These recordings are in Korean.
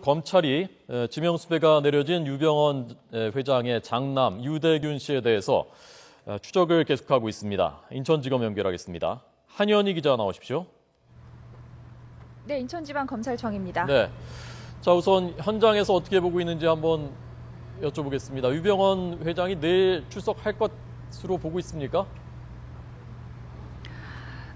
검찰이 지명수배가 내려진 유병언 회장의 장남 유대균 씨에 대해서 추적을 계속하고 있습니다. 인천지검 연결하겠습니다. 한현희 기자 나오십시오. 네, 인천지방검찰청입니다. 네. 자, 우선 현장에서 어떻게 보고 있는지 한번 여쭤보겠습니다. 유병언 회장이 내일 출석할 것으로 보고 있습니까?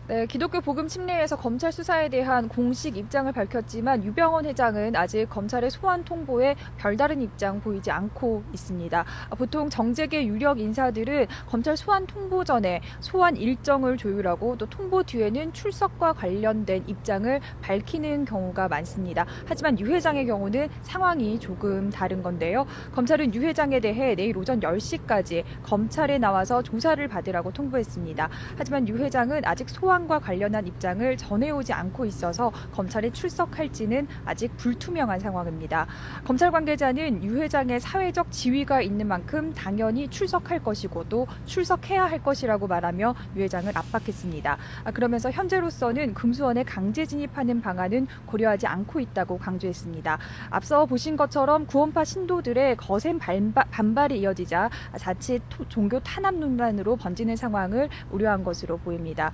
네, 기독교 복음 침례에서 검찰 수사에 대한 공식 입장을 밝혔지만 유병언 회장은 아직 검찰의 소환 통보에 별다른 입장 보이지 않고 있습니다. 보통 정재계 유력 인사들은 검찰 소환 통보 전에 소환 일정을 조율하고 또 통보 뒤에는 출석과 관련된 입장을 밝히는 경우가 많습니다. 하지만 유 회장의 경우는 상황이 조금 다른 건데요. 검찰은 유 회장에 대해 내일 오전 10시까지 검찰에 나와서 조사를 받으라고 통보했습니다. 하지만 유 회장은 아직 소환과 관련한 입장을 전해오지 않고 있어서 검찰에 출석할지는 아직 불투명한 상황입니다. 검찰 관계자는 유 회장의 사회적 지위가 있는 만큼 당연히 출석할 것이고 또 출석해야 할 것이라고 말하며 유 회장을 압박했습니다. 그러면서 현재로서는 금수원에 강제 진입하는 방안은 고려하지 않고 있다고 강조했습니다. 앞서 보신 것처럼 구원파 신도들의 거센 반발이 이어지자 자칫 종교 탄압 논란으로 번지는 상황을 우려한 것으로 보입니다.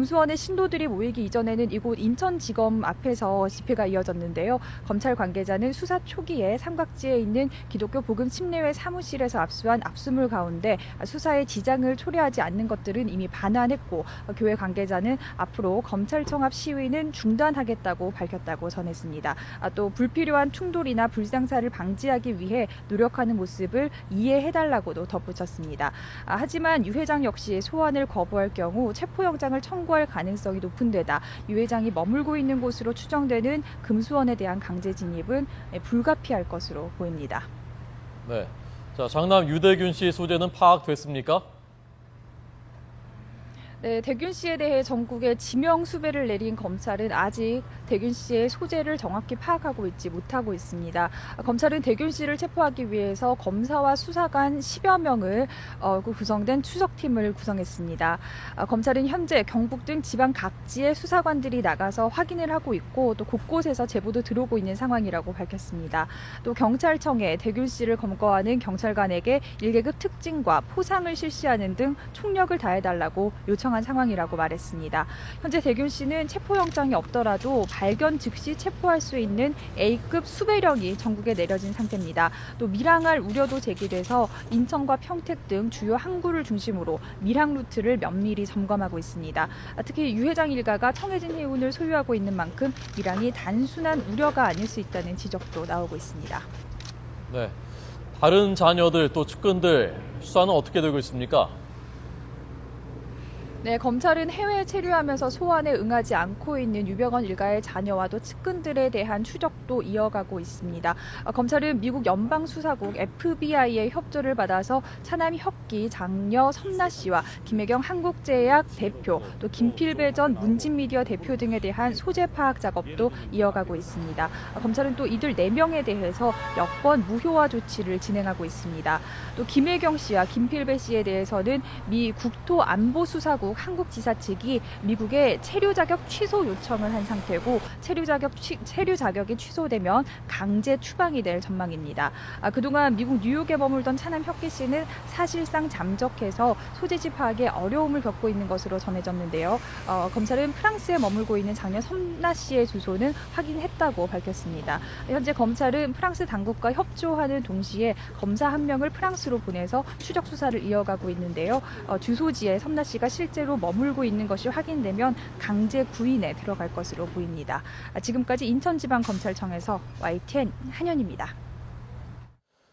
금수원의 신도들이 모이기 이전에는 이곳 인천지검 앞에서 집회가 이어졌는데요. 검찰 관계자는 수사 초기에 삼각지에 있는 기독교 복음 침례회 사무실에서 압수한 압수물 가운데 수사에 지장을 초래하지 않는 것들은 이미 반환했고 교회 관계자는 앞으로 검찰청 앞 시위는 중단하겠다고 밝혔다고 전했습니다. 또 불필요한 충돌이나 불상사를 방지하기 위해 노력하는 모습을 이해해달라고도 덧붙였습니다. 하지만 유 회장 역시 소환을 거부할 경우 체포영장을 청구할 가능성이 높은 데다 유 회장이 머물고 있는 곳으로 추정되는 금수원에 대한 강제 진입은 불가피할 것으로 보입니다. 네. 자, 장남 유대균 씨 소재는 파악됐습니까? 네, 대균 씨에 대해 전국에 지명 수배를 내린 검찰은 아직 대균 씨의 소재를 정확히 파악하고 있지 못하고 있습니다. 검찰은 대균 씨를 체포하기 위해서 검사와 수사관 10여 명을 구성된 추적팀을 구성했습니다. 검찰은 현재 경북 등 지방 각지의 수사관들이 나가서 확인을 하고 있고 또 곳곳에서 제보도 들어오고 있는 상황이라고 밝혔습니다. 또 경찰청에 대균 씨를 검거하는 경찰관에게 1계급 특징과 포상을 실시하는 등 총력을 다해달라고 요청한 상황이라고 말했습니다. 현재 대균 씨는 체포영장이 없더라도 발견 즉시 체포할 수 있는 A급 수배령이 전국에 내려진 상태입니다. 또 밀항할 우려도 제기돼서 인천과 평택 등 주요 항구를 중심으로 밀항 루트를 면밀히 점검하고 있습니다. 특히 유 회장 일가가 청해진 해운을 소유하고 있는 만큼 밀항이 단순한 우려가 아닐 수 있다는 지적도 나오고 있습니다. 네. 다른 자녀들 또 측근들 수사는 어떻게 되고 있습니까? 네, 검찰은 해외에 체류하면서 소환에 응하지 않고 있는 유병언 일가의 자녀와도 측근들에 대한 추적도 이어가고 있습니다. 검찰은 미국 연방수사국 FBI의 협조를 받아서 차남 혁기 장녀 섬나 씨와 김혜경 한국제약 대표, 또 김필배 전 문진미디어 대표 등에 대한 소재 파악 작업도 이어가고 있습니다. 검찰은 또 이들 4명에 대해서 여권 무효화 조치를 진행하고 있습니다. 또 김혜경 씨와 김필배 씨에 대해서는 미 국토안보수사국 한국지사 측이 미국에 체류 자격 취소 요청을 한 상태고 체류 자격이 취소되면 강제 추방이 될 전망입니다. 그동안 미국 뉴욕에 머물던 차남 혁기 씨는 사실상 잠적해서 소재지 파악에 어려움을 겪고 있는 것으로 전해졌는데요. 검찰은 프랑스에 머물고 있는 장녀 섬나 씨의 주소는 확인했다고 밝혔습니다. 현재 검찰은 프랑스 당국과 협조하는 동시에 검사 한 명을 프랑스로 보내서 추적 수사를 이어가고 있는데요. 주소지에 섬나 씨가 실제로 머물고 있는 것이 확인되면 강제 구인에 들어갈 것으로 보입니다. 지금까지 인천지방검찰청에서 YTN 한현입니다.